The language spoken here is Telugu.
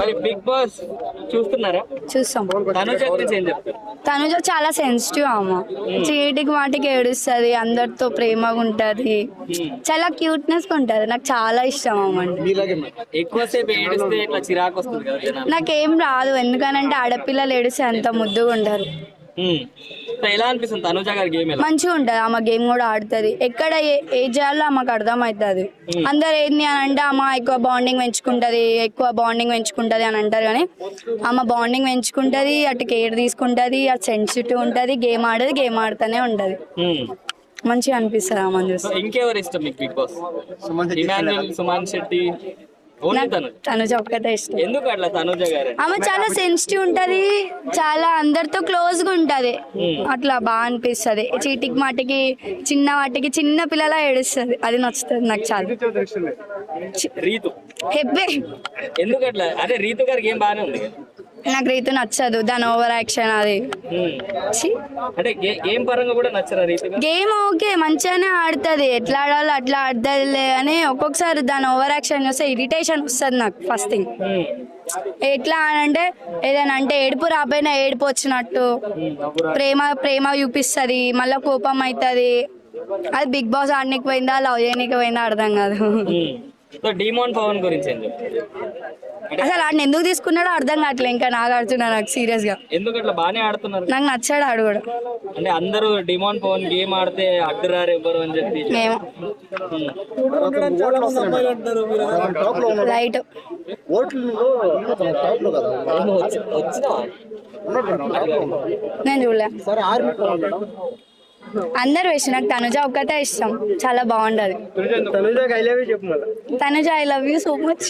మరి బిగ్ బాస్ చూస్తున్నారా? చూస్తాం. తనుజ గురించి ఏం చెప్తారు? తనుజ చాలా సెన్సిటివ్ అమ్మ, చీటికి వాటికి ఏడుస్తుంది, అందరితో ప్రేమగా ఉంటది, చాలా క్యూట్నెస్ ఉంటది. నాకు చాలా ఇష్టం అమ్మ. ఎక్కువసేపు ఏడిస్తే ఇట్లా చిరాకు వస్తుంది కదా జనాలు. నాకేం రాదు, ఎందుకనంటే ఆడపిల్లలు ఏడిస్తే అంత ముద్దుగా ఉంటారు. సో ఎలా అనిపిస్తుంది తనుజ గారి గేమ్? మంచిగా ఉంటది, ఆమె గేమ్ కూడా ఆడుతుంది. ఎక్కడ ఏ చేయాలో ఆమెకు అర్థమవుతుంది. అందరు ఏంది అని అంటే ఆమె ఎక్కువ బాండింగ్ పెంచుకుంటది అని అంటారు, కానీ ఆమె బాండింగ్ పెంచుకుంటది, అటు కేర్ తీసుకుంటది, అటు సెన్సిటివ్ ఉంటది, గేమ్ ఆడుతూనే ఉంటది. మంచిగా అనిపిస్తుంది ఆమె చూస్తే. ఇంకెవరు ఇష్టం మీకు Bigg Boss? Emmanuel, Suman Shetty, Tanuja ఒక్కటే ఇష్టం. ఎందుకు అట్లా తనుజ గారు? ఆమె చాలా సెన్సిటివ్ ఉంటది, చాలా అందరితో క్లోజ్ గా ఉంటది, అట్లా బాగా అనిపిస్తుంది. చీటికి మాటికి చిన్న వాటికి చిన్న పిల్లల ఏడుస్తుంది, అది నచ్చుతుంది నాకు చాలా. రీతు హెబ్బే ఎందుకు అట్లా? అదే రీతు గారి గేమ్ బాగానే ఉంది. నాకు రీతు నచ్చదు, దాని ఓవర్ యాక్షన్ అది. అంటే గేమ్ పరంగా కూడా నచ్చరా రీతు? గేమ్ ఓకే, మంచిగానే ఆడుతుంది, ఎట్లా ఆడాలో అట్లా ఆడుతుంది, అని ఒక్కొక్కసారి దాని ఓవర్ యాక్షన్ చూస్తే ఇరిటేషన్ వస్తుంది నాకు. ఫస్ట్ థింగ్ ఎట్లా అంటే ఏదైనా అంటే ఏడుపు రాపోయినా ఏడుపు వచ్చినట్టు ప్రేమ చూపిస్తుంది, మళ్ళీ కోపం అవుతుంది. అది బిగ్ బాస్ ఆడనీకి పోయిందా లవ్ చేయనీకి పోయిందా అర్థం కాదు. డిమాండ్ పవన్ గురించి ఏం చెప్తారు? అసలు ఆడిని ఎందుకు తీసుకున్నాడో అర్థం కావట్లేదు ఇంకా నాగార్జున. నాకు సీరియస్ గా ఎందుకు అట్లా బాగానే ఆడుతున్నారు, నాకు నచ్చాడు ఆడు కూడా. అంటే అందరూ డిమాండ్ పవన్ గేమ్ ఆడితే అడ్డురారు ఎవ్వరు అని చెప్పి రైట్ నేను చూడలే. అందరు వేసి నాకు తనుజ ఒక్కటే ఇష్టం, చాలా బాగుంటది. Tanuja I love you so much.